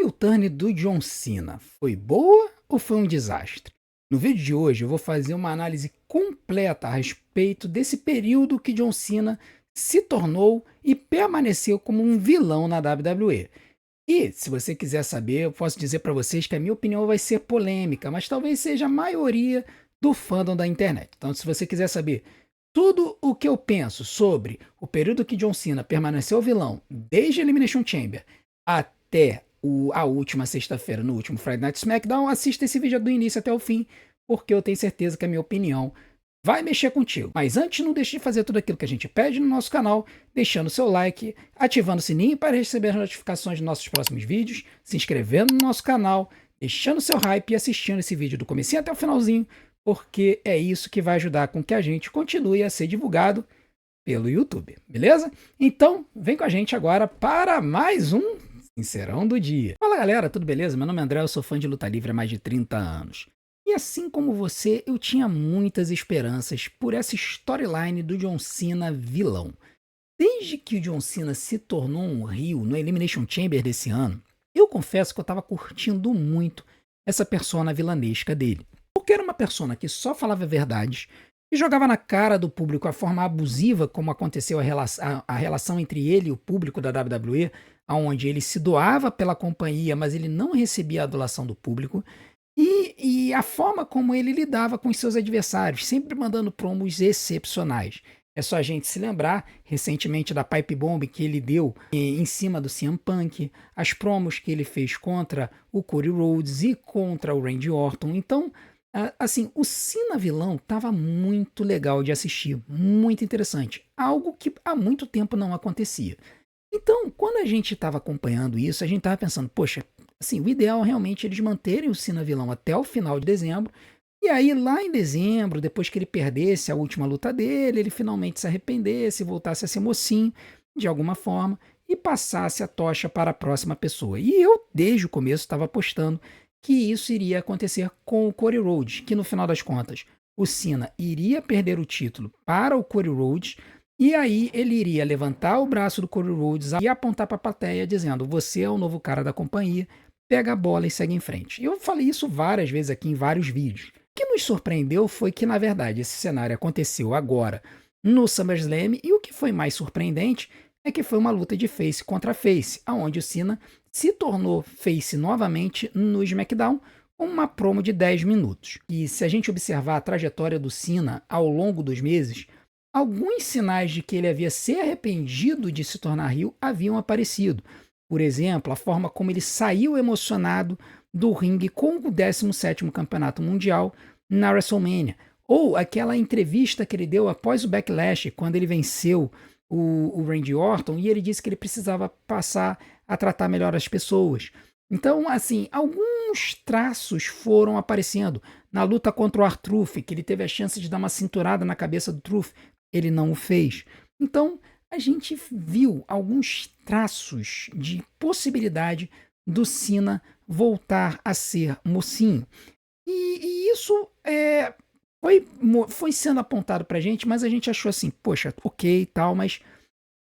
heel turn do John Cena foi boa ou foi um desastre? No vídeo de hoje eu vou fazer uma análise completa a respeito desse período que John Cena se tornou e permaneceu como um vilão na WWE. E se você quiser saber, eu posso dizer para vocês que a minha opinião vai ser polêmica, mas talvez seja a maioria do fandom da internet. Então, se você quiser saber tudo o que eu penso sobre o período que John Cena permaneceu vilão, desde Elimination Chamber até a última sexta-feira, no último Friday Night SmackDown, assista esse vídeo do início até o fim, porque eu tenho certeza que a minha opinião vai mexer contigo. Mas antes, não deixe de fazer tudo aquilo que a gente pede no nosso canal, deixando seu like, ativando o sininho para receber as notificações dos nossos próximos vídeos, se inscrevendo no nosso canal, deixando seu hype e assistindo esse vídeo do comecinho até o finalzinho, porque é isso que vai ajudar com que a gente continue a ser divulgado pelo YouTube, beleza? Então, vem com a gente agora para mais um Sincerão do Dia. Fala galera, tudo beleza? Meu nome é André, eu sou fã de luta livre há mais de 30 anos. E assim como você, eu tinha muitas esperanças por essa storyline do John Cena vilão. Desde que o John Cena se tornou um heel no Elimination Chamber desse ano, eu confesso que eu estava curtindo muito essa persona vilanesca dele. Porque era uma persona que só falava verdades, e jogava na cara do público a forma abusiva como aconteceu a relação entre ele e o público da WWE, onde ele se doava pela companhia, mas ele não recebia a adulação do público, e a forma como ele lidava com os seus adversários, sempre mandando promos excepcionais. É só a gente se lembrar, recentemente, da Pipe Bomb que ele deu em cima do CM Punk, as promos que ele fez contra o Cody Rhodes e contra o Randy Orton. Então, assim, o Cena vilão estava muito legal de assistir, muito interessante, algo que há muito tempo não acontecia. Então, quando a gente estava acompanhando isso, a gente estava pensando, poxa, assim, o ideal é realmente eles manterem o Cena vilão até o final de dezembro, e aí lá em dezembro, depois que ele perdesse a última luta dele, ele finalmente se arrependesse, voltasse a ser mocinho, de alguma forma, e passasse a tocha para a próxima pessoa. E eu, desde o começo, estava apostando que isso iria acontecer com o Cody Rhodes, que no final das contas, o Cena iria perder o título para o Cody Rhodes, e aí ele iria levantar o braço do Cody Rhodes e apontar para a plateia dizendo, você é o novo cara da companhia, pega a bola e segue em frente. Eu falei isso várias vezes aqui em vários vídeos. O que nos surpreendeu foi que, na verdade, esse cenário aconteceu agora no SummerSlam, e o que foi mais surpreendente é que foi uma luta de face contra face, onde o Cena se tornou face novamente no SmackDown, com uma promo de 10 minutos. E se a gente observar a trajetória do Cena ao longo dos meses, alguns sinais de que ele havia se arrependido de se tornar heel haviam aparecido. Por exemplo, a forma como ele saiu emocionado do ringue com o 17º Campeonato Mundial na WrestleMania. Ou aquela entrevista que ele deu após o Backlash, quando ele venceu o Randy Orton, e ele disse que ele precisava passar a tratar melhor as pessoas. Então, assim, alguns traços foram aparecendo. Na luta contra o R-Truth, que ele teve a chance de dar uma cinturada na cabeça do Truth, ele não o fez. Então, a gente viu alguns traços de possibilidade do Cena voltar a ser mocinho. E isso foi sendo apontado pra gente, mas a gente achou assim, poxa, ok e tal, mas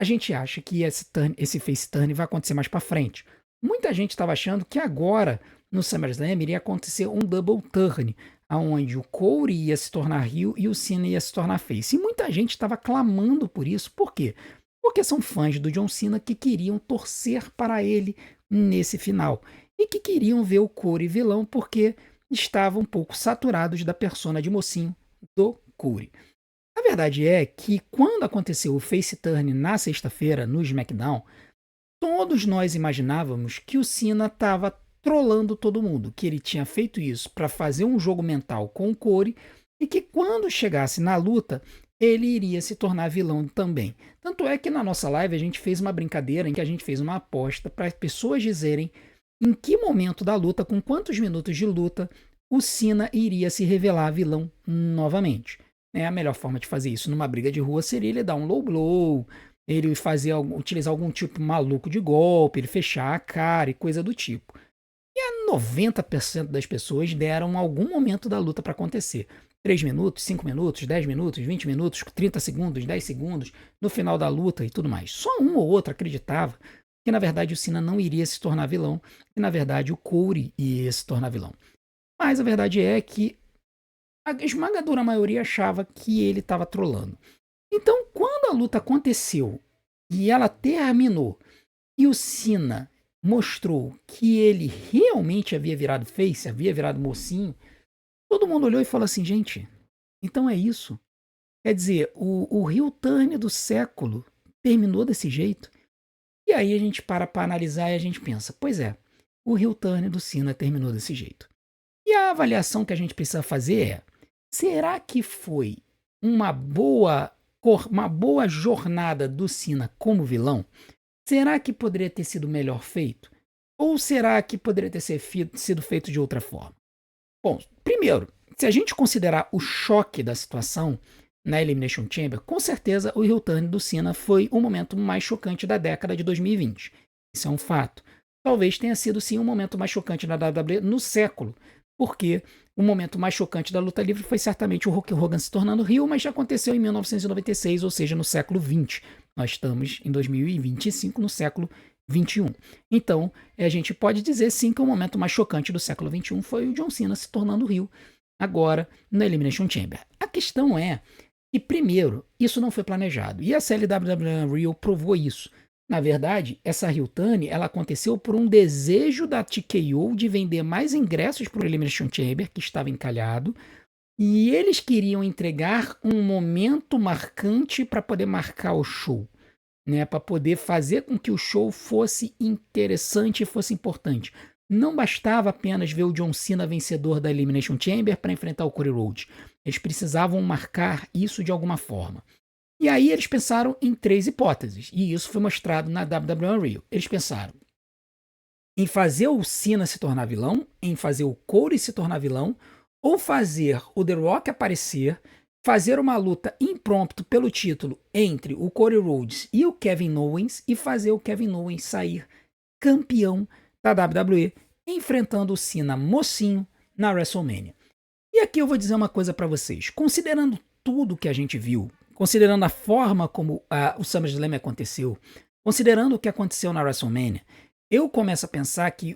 a gente acha que esse face turn vai acontecer mais pra frente. Muita gente estava achando que agora, no SummerSlam, iria acontecer um double turn, onde o Cody ia se tornar heel e o Cena ia se tornar face. E muita gente estava clamando por isso. Por quê? Porque são fãs do John Cena que queriam torcer para ele nesse final. E que queriam ver o Cody vilão porque estavam um pouco saturados da persona de mocinho do Cody. A verdade é que quando aconteceu o face turn na sexta-feira no SmackDown, todos nós imaginávamos que o Cena estava trollando todo mundo, que ele tinha feito isso para fazer um jogo mental com o Cody e que quando chegasse na luta, ele iria se tornar vilão também. Tanto é que na nossa live a gente fez uma brincadeira em que a gente fez uma aposta para as pessoas dizerem em que momento da luta, com quantos minutos de luta, o Cena iria se revelar vilão novamente. A melhor forma de fazer isso numa briga de rua seria ele dar um low blow, ele utilizar algum tipo maluco de golpe, ele fechar a cara e coisa do tipo. E a 90% das pessoas deram algum momento da luta para acontecer. 3 minutos, 5 minutos, 10 minutos, 20 minutos, 30 segundos, 10 segundos, no final da luta e tudo mais. Só um ou outro acreditava que na verdade o Cena não iria se tornar vilão, e na verdade o Corey ia se tornar vilão. Mas a verdade é que a esmagadora maioria achava que ele estava trolando. Então, quando a luta aconteceu e ela terminou, e o Cena mostrou que ele realmente havia virado face, havia virado mocinho, todo mundo olhou e falou assim, gente, então é isso. Quer dizer, o heel turn do século terminou desse jeito. E aí a gente para analisar e a gente pensa, pois é, o heel turn do Cena terminou desse jeito. E a avaliação que a gente precisa fazer é, será que foi uma boa jornada do Cena como vilão? Será que poderia ter sido melhor feito? Ou será que poderia ter sido feito de outra forma? Bom, primeiro, se a gente considerar o choque da situação na Elimination Chamber, com certeza o heel turn do Cena foi o momento mais chocante da década de 2020. Isso é um fato. Talvez tenha sido sim o momento mais chocante da WWE no século, porque o momento mais chocante da luta livre foi certamente o Hulk Hogan se tornando heel, mas já aconteceu em 1996, ou seja, no século XX. Nós estamos em 2025, no século XXI. Então, a gente pode dizer sim que o momento mais chocante do século XXI foi o John Cena se tornando heel agora na Elimination Chamber. A questão é que, primeiro, isso não foi planejado. E a CLWW Real provou isso. Na verdade, essa heel turn ela aconteceu por um desejo da TKO de vender mais ingressos para o Elimination Chamber, que estava encalhado, e eles queriam entregar um momento marcante para poder marcar o show, né, para poder fazer com que o show fosse interessante e fosse importante. Não bastava apenas ver o John Cena vencedor da Elimination Chamber para enfrentar o Cody Rhodes. Eles precisavam marcar isso de alguma forma. E aí eles pensaram em 3 hipóteses, e isso foi mostrado na WWE Unreal. Eles pensaram em fazer o Cena se tornar vilão, em fazer o Cody se tornar vilão, ou fazer o The Rock aparecer, fazer uma luta impromptu pelo título entre o Cody Rhodes e o Kevin Owens e fazer o Kevin Owens sair campeão da WWE, enfrentando o Cena mocinho na WrestleMania. E aqui eu vou dizer uma coisa para vocês. Considerando tudo que a gente viu, considerando a forma como o SummerSlam aconteceu, considerando o que aconteceu na WrestleMania, eu começo a pensar que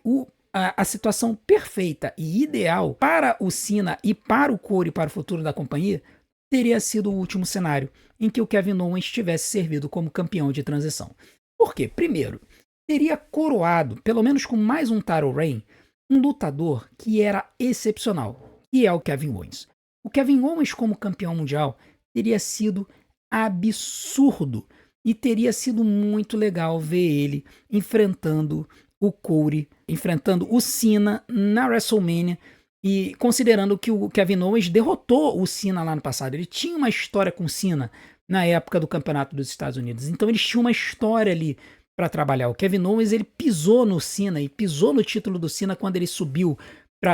a situação perfeita e ideal para o Cena e para o Cody para o futuro da companhia teria sido o último cenário, em que o Kevin Owens tivesse servido como campeão de transição. Por quê? Primeiro, teria coroado, pelo menos com mais um title reign, um lutador que era excepcional, que é o Kevin Owens. O Kevin Owens como campeão mundial teria sido absurdo e teria sido muito legal ver ele enfrentando o Cody, enfrentando o Cena na WrestleMania, e considerando que o Kevin Owens derrotou o Cena lá no passado. Ele tinha uma história com o Cena na época do Campeonato dos Estados Unidos. Então eles tinham uma história ali para trabalhar. O Kevin Owens ele pisou no Cena e pisou no título do Cena quando ele subiu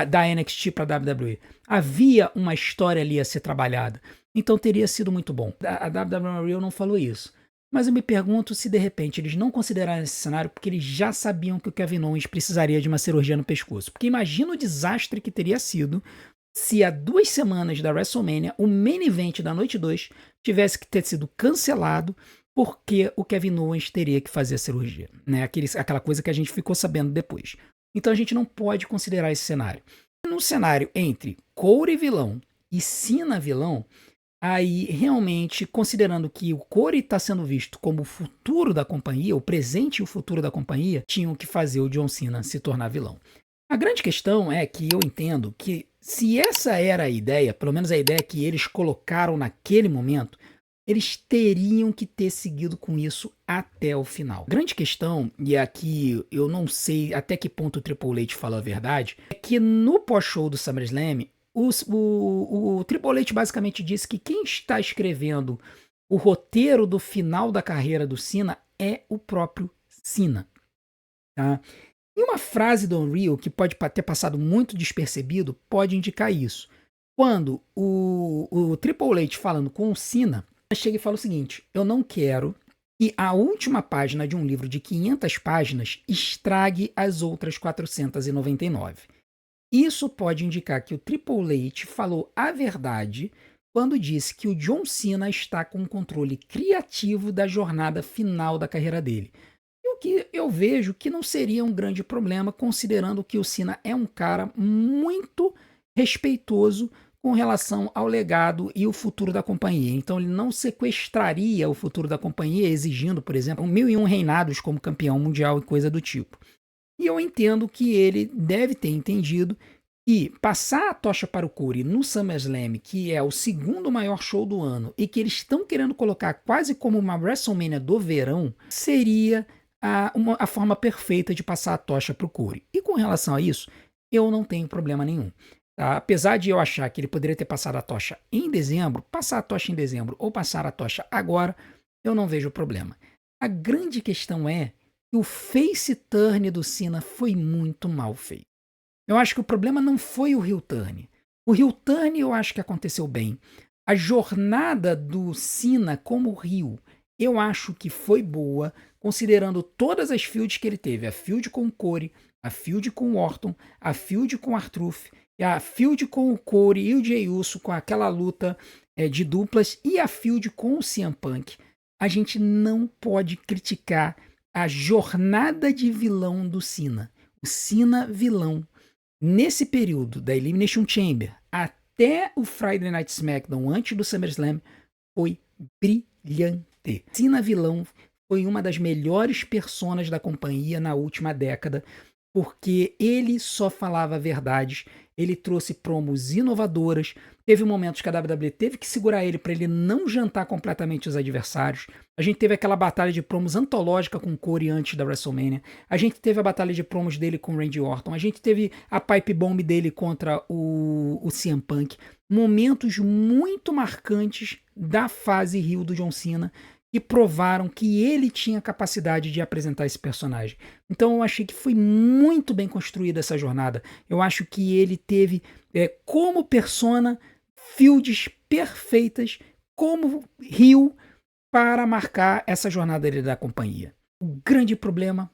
da NXT para a WWE. Havia uma história ali a ser trabalhada. Então teria sido muito bom. A WWE Real não falou isso. Mas eu me pergunto se de repente eles não consideraram esse cenário porque eles já sabiam que o Kevin Owens precisaria de uma cirurgia no pescoço. Porque imagina o desastre que teria sido se há 2 semanas da WrestleMania, o main event da noite 2 tivesse que ter sido cancelado porque o Kevin Owens teria que fazer a cirurgia, né? Aquela coisa que a gente ficou sabendo depois. Então a gente não pode considerar esse cenário. No cenário entre Cody vilão e Cena vilão, aí realmente, considerando que o Cody está sendo visto como o futuro da companhia, o presente e o futuro da companhia, tinham que fazer o John Cena se tornar vilão. A grande questão é que eu entendo que se essa era a ideia, pelo menos a ideia que eles colocaram naquele momento, eles teriam que ter seguido com isso até o final. A grande questão, e aqui eu não sei até que ponto o Triple H falou a verdade, é que no pós-show do SummerSlam, o Triple H basicamente disse que quem está escrevendo o roteiro do final da carreira do Cena é o próprio Cena. Tá? E uma frase do Unreal que pode ter passado muito despercebido pode indicar isso. Quando o Triple H falando com o Cena, chega e fala o seguinte: eu não quero que a última página de um livro de 500 páginas estrague as outras 499. Isso pode indicar que o Triple H falou a verdade quando disse que o John Cena está com o controle criativo da jornada final da carreira dele. E o que eu vejo que não seria um grande problema, considerando que o Cena é um cara muito respeitoso com relação ao legado e o futuro da companhia. Então ele não sequestraria o futuro da companhia, exigindo, por exemplo, 1001 reinados como campeão mundial e coisa do tipo. E eu entendo que ele deve ter entendido que passar a tocha para o Corey no SummerSlam, que é o segundo maior show do ano, e que eles estão querendo colocar quase como uma WrestleMania do verão, seria a forma perfeita de passar a tocha para o Corey. E com relação a isso, eu não tenho problema nenhum. Tá? Apesar de eu achar que ele poderia ter passado a tocha em dezembro, passar a tocha em dezembro ou passar a tocha agora, eu não vejo problema. A grande questão é que o face turn do Cena foi muito mal feito. Eu acho que o problema não foi o heel turn. O heel turn eu acho que aconteceu bem. A jornada do Cena como heel, eu acho que foi boa, considerando todas as feuds que ele teve. A feud com o Corey, a feud com o Orton, a feud com o R-Truth, a feud com o Corey e o Jey Uso, com aquela luta de duplas, e a feud com o CM Punk. A gente não pode criticar a jornada de vilão do Cena. O Cena vilão. Nesse período da Elimination Chamber até o Friday Night SmackDown antes do SummerSlam foi brilhante. Cena vilão foi uma das melhores personas da companhia na última década, porque ele só falava verdades, ele trouxe promos inovadoras, teve momentos que a WWE teve que segurar ele para ele não jantar completamente os adversários. A gente teve aquela batalha de promos antológica com o Corey antes da WrestleMania, a gente teve a batalha de promos dele com o Randy Orton, a gente teve a pipe bomb dele contra o CM Punk, momentos muito marcantes da fase heel do John Cena, que provaram que ele tinha capacidade de apresentar esse personagem. Então eu achei que foi muito bem construída essa jornada. Eu acho que ele teve, como persona, feuds perfeitas, como heel, para marcar essa jornada dele da companhia. O grande problema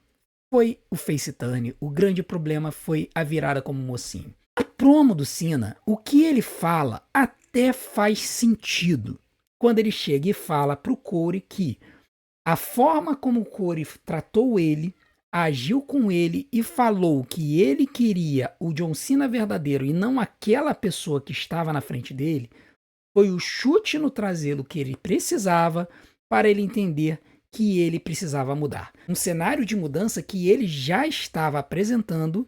foi o face turn, o grande problema foi a virada como mocinho. A promo do Cena, o que ele fala até faz sentido. Quando ele chega e fala pro Corey que a forma como o Corey tratou ele, agiu com ele e falou que ele queria o John Cena verdadeiro e não aquela pessoa que estava na frente dele, foi o chute no traseiro que ele precisava para ele entender que ele precisava mudar. Um cenário de mudança que ele já estava apresentando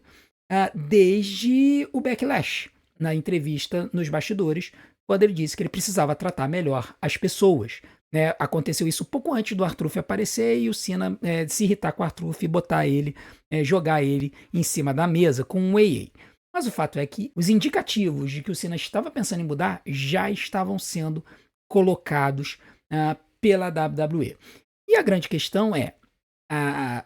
desde o Backlash, na entrevista nos bastidores, quando ele disse que ele precisava tratar melhor as pessoas. Né? Aconteceu isso pouco antes do R-Truth aparecer e o Cena se irritar com o R-Truth e botar ele, jogar ele em cima da mesa com um AA. Mas o fato é que os indicativos de que o Cena estava pensando em mudar já estavam sendo colocados pela WWE. E a grande questão é,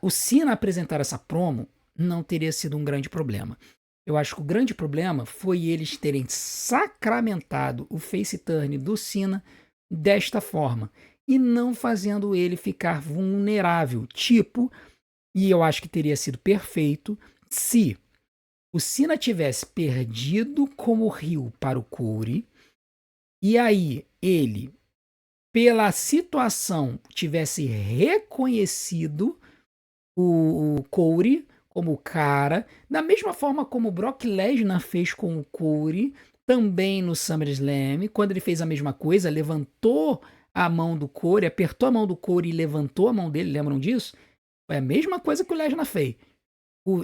o Cena apresentar essa promo não teria sido um grande problema. Eu acho que o grande problema foi eles terem sacramentado o face turn do Cena desta forma e não fazendo ele ficar vulnerável. E eu acho que teria sido perfeito se o Cena tivesse perdido como heel para o Corey e aí ele, pela situação, tivesse reconhecido o Corey como cara, da mesma forma como o Brock Lesnar fez com o Corey, também no SummerSlam, quando ele fez a mesma coisa, levantou a mão do Corey, apertou a mão do Corey e levantou a mão dele, lembram disso? Foi a mesma coisa que o Lesnar fez.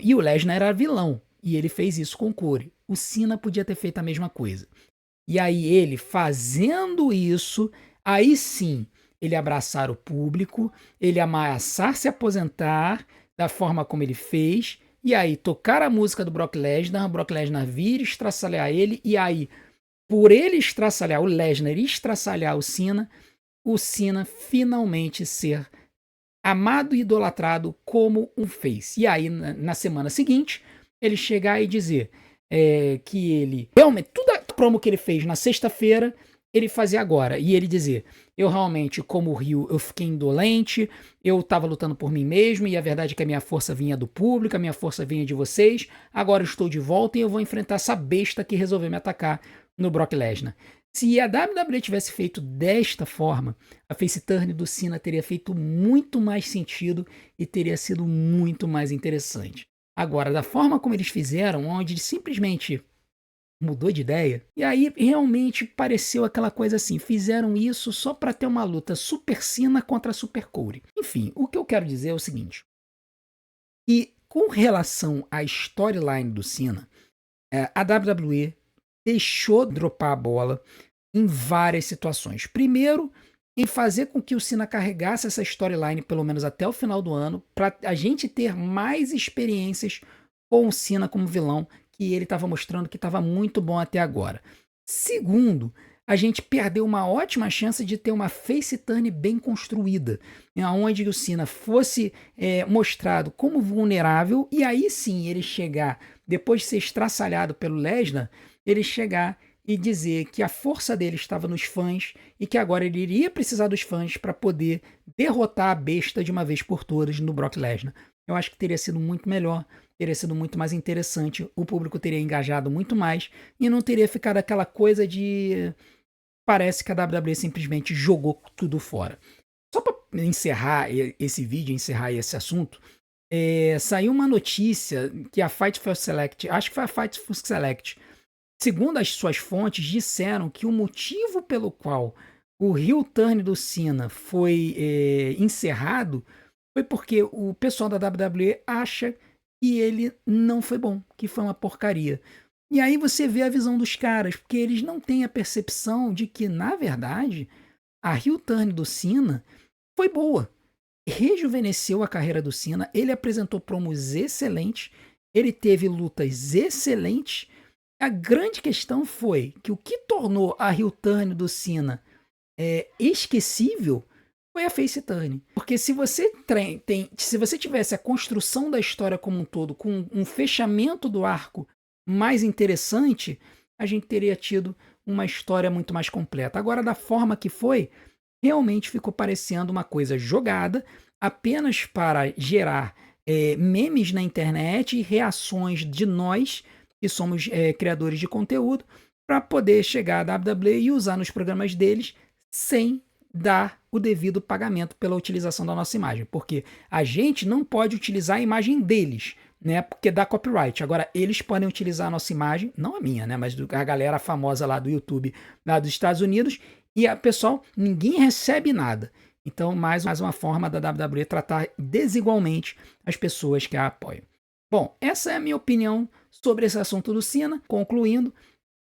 E o Lesnar era vilão, e ele fez isso com o Corey. O Cena podia ter feito a mesma coisa. E aí ele fazendo isso, aí sim, ele abraçar o público, ele ameaçar se aposentar, da forma como ele fez, e aí tocar a música do Brock Lesnar vir estraçalhar ele, e aí, por ele estraçalhar o Lesnar e estraçalhar o Cena finalmente ser amado e idolatrado como um face. E aí, na semana seguinte, ele chegar e dizer que ele, realmente, tudo a promo que ele fez na sexta-feira, ele fazia agora, e ele dizer, eu realmente, como Rio, eu fiquei indolente, eu estava lutando por mim mesmo, e a verdade é que a minha força vinha do público, a minha força vinha de vocês, agora eu estou de volta e eu vou enfrentar essa besta que resolveu me atacar no Brock Lesnar. Se a WWE tivesse feito desta forma, a face turn do Cena teria feito muito mais sentido e teria sido muito mais interessante. Agora, da forma como eles fizeram, onde ele simplesmente mudou de ideia, e aí realmente pareceu aquela coisa assim, fizeram isso só para ter uma luta Super Cena contra Super Cody. Enfim, o que eu quero dizer é o seguinte, e com relação à storyline do Cena, a WWE deixou dropar a bola em várias situações. Primeiro, em fazer com que o Cena carregasse essa storyline pelo menos até o final do ano, para a gente ter mais experiências com o Cena como vilão, que ele estava mostrando que estava muito bom até agora. Segundo, a gente perdeu uma ótima chance de ter uma face turn bem construída, onde o Cena fosse mostrado como vulnerável, e aí sim ele chegar, depois de ser estraçalhado pelo Lesnar, ele chegar e dizer que a força dele estava nos fãs e que agora ele iria precisar dos fãs para poder derrotar a besta de uma vez por todas no Brock Lesnar. Eu acho que teria sido muito melhor, teria sido muito mais interessante, o público teria engajado muito mais e não teria ficado aquela coisa de parece que a WWE simplesmente jogou tudo fora. Só para encerrar esse vídeo, encerrar esse assunto, saiu uma notícia que a Fight for Select, acho que foi a Fight for Select, segundo as suas fontes, disseram que o motivo pelo qual o heel turn do Cena foi encerrado foi porque o pessoal da WWE acha que ele não foi bom, que foi uma porcaria. E aí você vê a visão dos caras, porque eles não têm a percepção de que, na verdade, a heel turn do Cena foi boa. Rejuvenesceu a carreira do Cena, ele apresentou promos excelentes, ele teve lutas excelentes. A grande questão foi que o que tornou a heel turn do Cena esquecível foi a face turn. Porque se você se você tivesse a construção da história como um todo, com um fechamento do arco mais interessante, a gente teria tido uma história muito mais completa. Agora, da forma que foi, realmente ficou parecendo uma coisa jogada apenas para gerar memes na internet e reações de nós, que somos criadores de conteúdo, para poder chegar à WWE e usar nos programas deles sem dar o devido pagamento pela utilização da nossa imagem. Porque a gente não pode utilizar a imagem deles, né? Porque dá copyright. Agora, eles podem utilizar a nossa imagem, não a minha, né? Mas a galera famosa lá do YouTube, lá dos Estados Unidos, e pessoal, ninguém recebe nada. Então, mais uma forma da WWE tratar desigualmente as pessoas que a apoiam. Bom, essa é a minha opinião sobre esse assunto do Cena. Concluindo,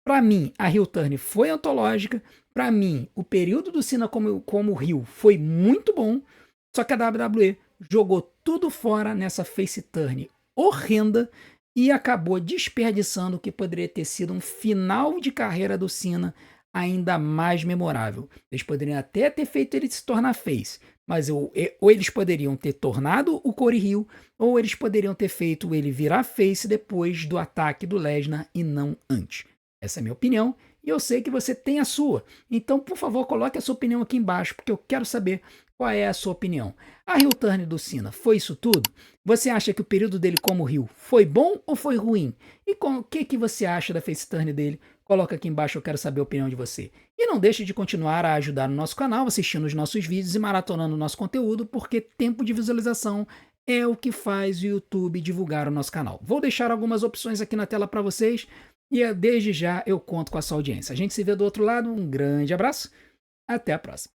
para mim, a heel turn foi antológica. Para mim, o período do Cena como heel foi muito bom. Só que a WWE jogou tudo fora nessa face turn horrenda e acabou desperdiçando o que poderia ter sido um final de carreira do Cena ainda mais memorável. Eles poderiam até ter feito ele se tornar face, mas ou eles poderiam ter tornado o Corey heel, ou eles poderiam ter feito ele virar face depois do ataque do Lesnar e não antes. Essa é a minha opinião e eu sei que você tem a sua. Então, por favor, coloque a sua opinião aqui embaixo, porque eu quero saber qual é a sua opinião. A heel turn do Cena foi isso tudo? Você acha que o período dele como heel foi bom ou foi ruim? E o que você acha da face turn dele? Coloca aqui embaixo, eu quero saber a opinião de você. E não deixe de continuar a ajudar o nosso canal, assistindo os nossos vídeos e maratonando o nosso conteúdo, porque tempo de visualização é o que faz o YouTube divulgar o nosso canal. Vou deixar algumas opções aqui na tela para vocês e desde já eu conto com a sua audiência. A gente se vê do outro lado, um grande abraço, até a próxima.